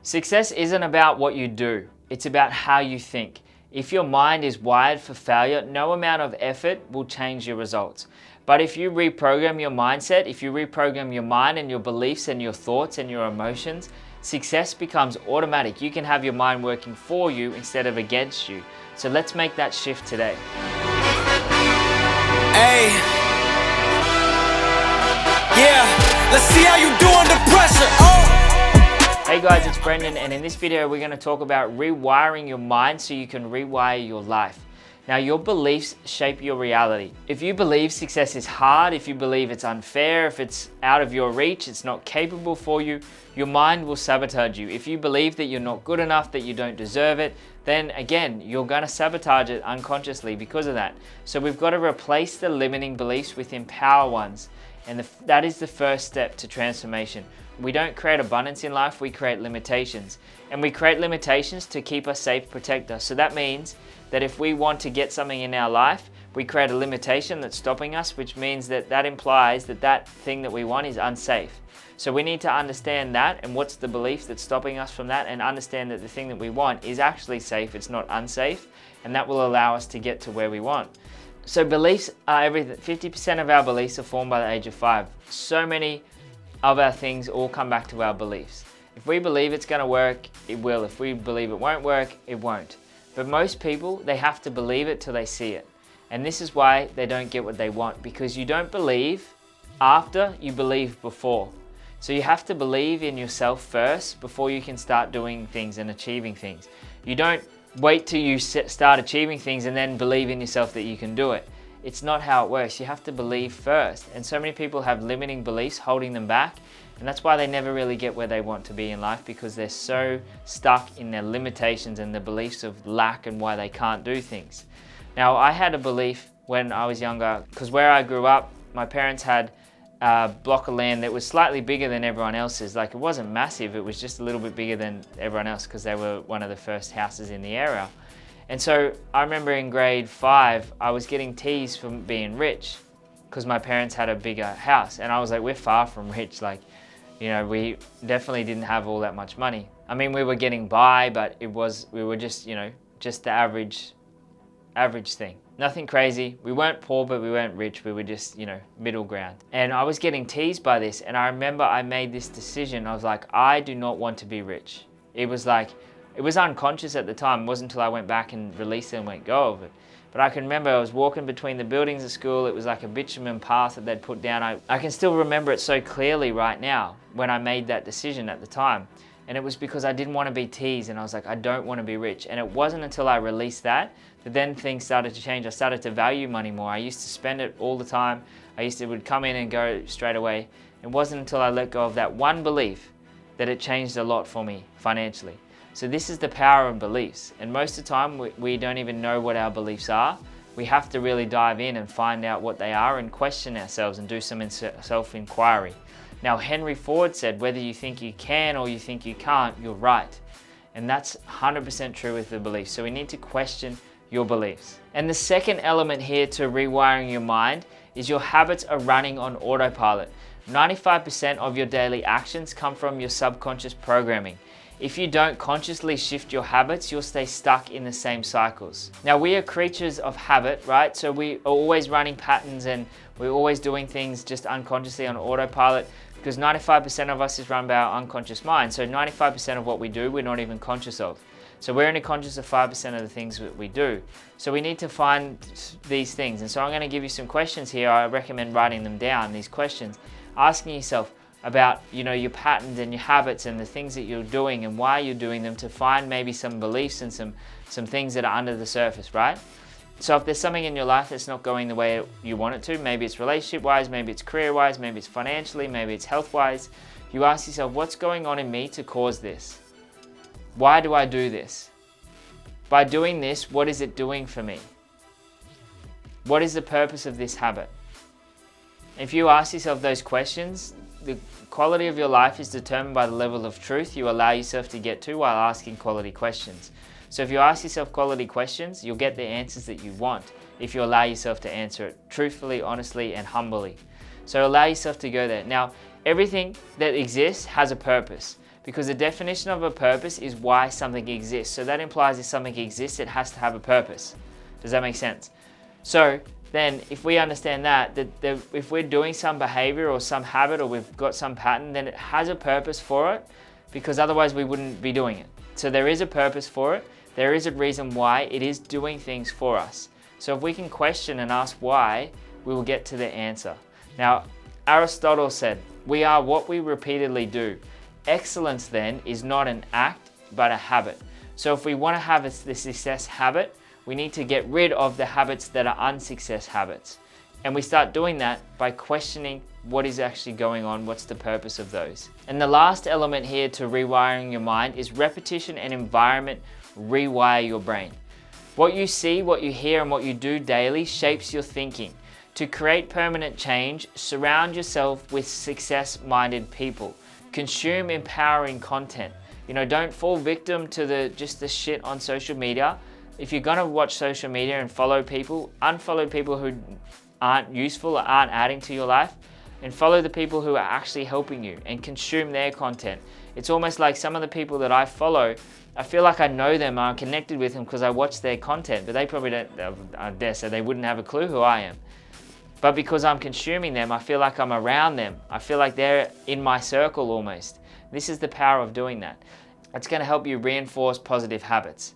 Success isn't about what you do, it's about how you think. If your mind is wired for failure, no amount of effort will change your results. But if you reprogram your mindset, if you reprogram your mind and your beliefs and your thoughts and your emotions, success becomes automatic. You can have your mind working for you instead of against you. So let's make that shift today. Hey. Yeah, let's see how you do under pressure. Hey guys, it's Brendan, and in this video we're going to talk about rewiring your mind so you can rewire your life. Now, your beliefs shape your reality. If you believe success is hard, if you believe it's unfair, if it's out of your reach, it's not capable for you, your mind will sabotage you. If you believe that you're not good enough, that you don't deserve it, then again, you're going to sabotage it unconsciously because of that. So we've got to replace the limiting beliefs with empower ones. And that is the first step to transformation. We don't create abundance in life, we create limitations. And we create limitations to keep us safe, protect us. So that means that if we want to get something in our life, we create a limitation that's stopping us, which means that implies that thing that we want is unsafe. So we need to understand that and what's the belief that's stopping us from that, and understand that the thing that we want is actually safe, it's not unsafe, and that will allow us to get to where we want. So beliefs are everything. 50% of our beliefs are formed by the age of 5. So many of our things all come back to our beliefs. If we believe it's going to work, it will. If we believe it won't work, it won't. But most people, they have to believe it till they see it. And this is why they don't get what they want, because you don't believe after, you believe before. So you have to believe in yourself first before you can start doing things and achieving things. You don't wait till you start achieving things and then believe in yourself that you can do it. It's not how it works. You have to believe first. And so many people have limiting beliefs holding them back. And that's why they never really get where they want to be in life, because they're so stuck in their limitations and the beliefs of lack and why they can't do things. Now, I had a belief when I was younger, because where I grew up, my parents had a block of land that was slightly bigger than everyone else's. Like, it wasn't massive, it was just a little bit bigger than everyone else because they were one of the first houses in the area. And so I remember in grade 5, I was getting teased for being rich because my parents had a bigger house. And I was like, we're far from rich. Like, you know, we definitely didn't have all that much money. I mean, we were getting by, but we were just, you know, just the average thing. Nothing crazy. We weren't poor, but we weren't rich. We were just, you know, middle ground. And I was getting teased by this. And I remember I made this decision. I was like, I do not want to be rich. It was unconscious at the time. It wasn't until I went back and released it and went go of it. But I can remember I was walking between the buildings of school. It was like a bitumen path that they'd put down. I can still remember it so clearly right now when I made that decision at the time. And it was because I didn't want to be teased, and I was like, I don't want to be rich. And it wasn't until I released that then things started to change. I started to value money more. I used to spend it all the time. It would come in and go straight away. It wasn't until I let go of that one belief that it changed a lot for me financially. So this is the power of beliefs. And most of the time, we don't even know what our beliefs are. We have to really dive in and find out what they are and question ourselves and do some self-inquiry. Now, Henry Ford said, whether you think you can or you think you can't, you're right. And that's 100% true with the beliefs. So we need to question your beliefs. And the second element here to rewiring your mind is your habits are running on autopilot. 95% of your daily actions come from your subconscious programming. If you don't consciously shift your habits, you'll stay stuck in the same cycles. Now, we are creatures of habit, right? So we are always running patterns and we're always doing things just unconsciously on autopilot, because 95% of us is run by our unconscious mind. So 95% of what we do, we're not even conscious of. So we're only conscious of 5% of the things that we do. So we need to find these things. And so I'm going to give you some questions here. I recommend writing them down, these questions, asking yourself about, you know, your patterns and your habits and the things that you're doing and why you're doing them, to find maybe some beliefs and some things that are under the surface, right? So if there's something in your life that's not going the way you want it to, maybe it's relationship-wise, maybe it's career-wise, maybe it's financially, maybe it's health-wise, you ask yourself, what's going on in me to cause this? Why do I do this? By doing this, what is it doing for me? What is the purpose of this habit? If you ask yourself those questions, the quality of your life is determined by the level of truth you allow yourself to get to while asking quality questions. So if you ask yourself quality questions, you'll get the answers that you want if you allow yourself to answer it truthfully, honestly, and humbly. So allow yourself to go there. Now, everything that exists has a purpose. because the definition of a purpose is why something exists. So that implies if something exists, it has to have a purpose. Does that make sense? So then if we understand that if we're doing some behavior or some habit or we've got some pattern, then it has a purpose for it, because otherwise we wouldn't be doing it. So there is a purpose for it. There is a reason why it is doing things for us. So if we can question and ask why, we will get to the answer. Now, Aristotle said, "We are what we repeatedly do." Excellence then is not an act, but a habit. So if we want to have the success habit, we need to get rid of the habits that are unsuccess habits. And we start doing that by questioning what is actually going on, what's the purpose of those. And the last element here to rewiring your mind is repetition and environment rewire your brain. What you see, what you hear, and what you do daily shapes your thinking. To create permanent change, surround yourself with success-minded people. Consume empowering content. Don't fall victim to just the shit on social media. If you're gonna watch social media and follow people, unfollow people who aren't useful or aren't adding to your life, and follow the people who are actually helping you and consume their content. It's almost like some of the people that I follow, I feel like I know them, I'm connected with them because I watch their content, but they probably don't, I dare say they wouldn't have a clue who I am. But because I'm consuming them, I feel like I'm around them. I feel like they're in my circle almost. This is the power of doing that. It's gonna help you reinforce positive habits.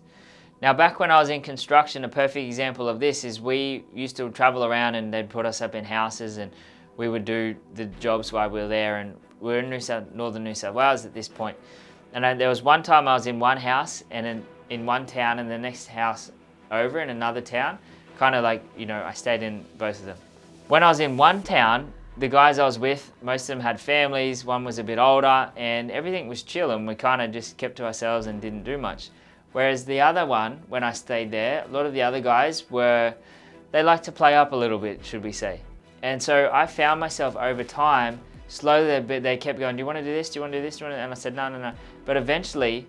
Now, back when I was in construction, a perfect example of this is we used to travel around and they'd put us up in houses and we would do the jobs while we were there, and we were in northern New South Wales at this point. And there was one time I was in one house and in one town, and the next house over in another town, kind of like, I stayed in both of them. When I was in one town, the guys I was with, most of them had families, one was a bit older, and everything was chill, and we kind of just kept to ourselves and didn't do much. Whereas the other one, when I stayed there, a lot of the other guys they like to play up a little bit, should we say. And so I found myself over time, slowly they kept going, "Do you want to do this? Do you want to do this? Do you want to?" And I said, no. But eventually,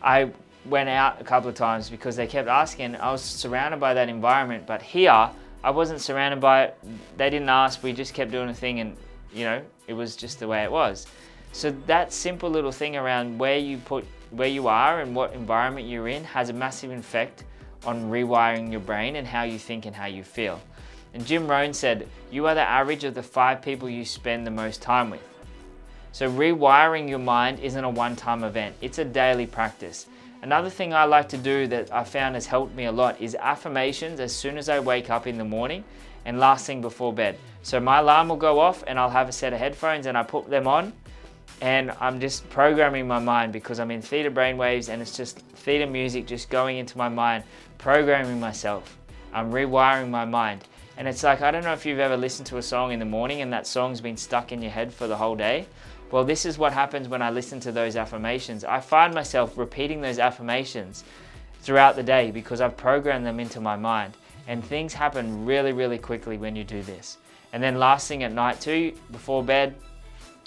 I went out a couple of times because they kept asking. I was surrounded by that environment, but here, I wasn't surrounded by it. They didn't ask, we just kept doing a thing, and it was just the way it was. So that simple little thing around where you are and what environment you're in has a massive effect on rewiring your brain and how you think and how you feel. And Jim Rohn said, "You are the average of the 5 people you spend the most time with." So rewiring your mind isn't a one-time event, it's a daily practice. Another thing I like to do that I found has helped me a lot is affirmations as soon as I wake up in the morning and last thing before bed. So my alarm will go off and I'll have a set of headphones and I put them on, and I'm just programming my mind because I'm in theta brainwaves and it's just theta music just going into my mind, programming myself. I'm rewiring my mind. And it's like, I don't know if you've ever listened to a song in the morning and that song's been stuck in your head for the whole day. Well, this is what happens when I listen to those affirmations. I find myself repeating those affirmations throughout the day because I've programmed them into my mind. And things happen really, really quickly when you do this. And then last thing at night too, before bed,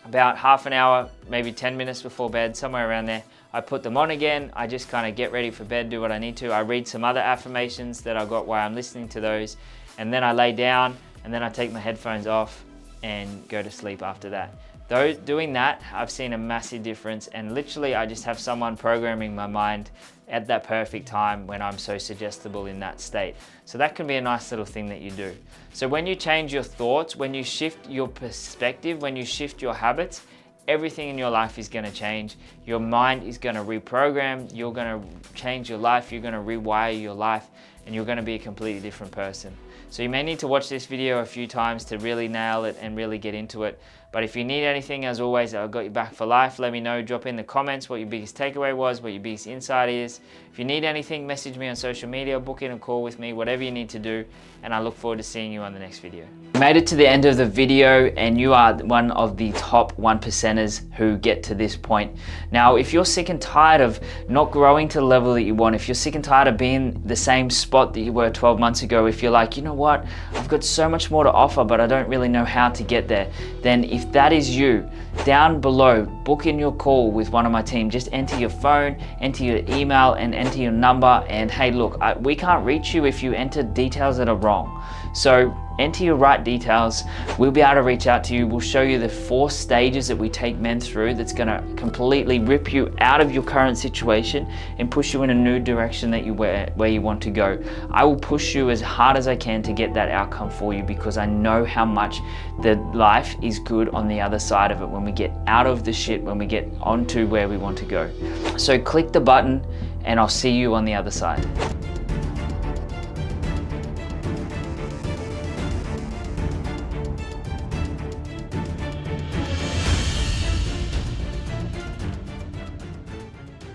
about half an hour, maybe 10 minutes before bed, somewhere around there, I put them on again. I just kind of get ready for bed, do what I need to. I read some other affirmations that I got while I'm listening to those. And then I lay down and then I take my headphones off and go to sleep after that. Doing that, I've seen a massive difference, and literally I just have someone programming my mind at that perfect time when I'm so suggestible in that state. So that can be a nice little thing that you do. So when you change your thoughts, when you shift your perspective, when you shift your habits, everything in your life is going to change. Your mind is going to reprogram, you're going to change your life, you're going to rewire your life, and you're going to be a completely different person. So you may need to watch this video a few times to really nail it and really get into it. But if you need anything, as always, I've got you back for life. Let me know, drop in the comments what your biggest takeaway was, what your biggest insight is. If you need anything, message me on social media, book in a call with me, whatever you need to do, and I look forward to seeing you on the next video. You made it to the end of the video and you are one of the top 1%ers who get to this point. Now, if you're sick and tired of not growing to the level that you want, if you're sick and tired of being the same spot that you were 12 months ago, if you're like, you know what, I've got so much more to offer, but I don't really know how to get there, then if that is you, down below, book in your call with one of my team. Just enter your phone, enter your email, and enter your number. And hey, look, we can't reach you if you enter details that are wrong. So enter your right details. We'll be able to reach out to you. We'll show you the 4 stages that we take men through that's going to completely rip you out of your current situation and push you in a new direction that where you want to go. I will push you as hard as I can to get that outcome for you, because I know how much the life is good on the other side of it when we get out of the shit, when we get onto where we want to go. So click the button and I'll see you on the other side.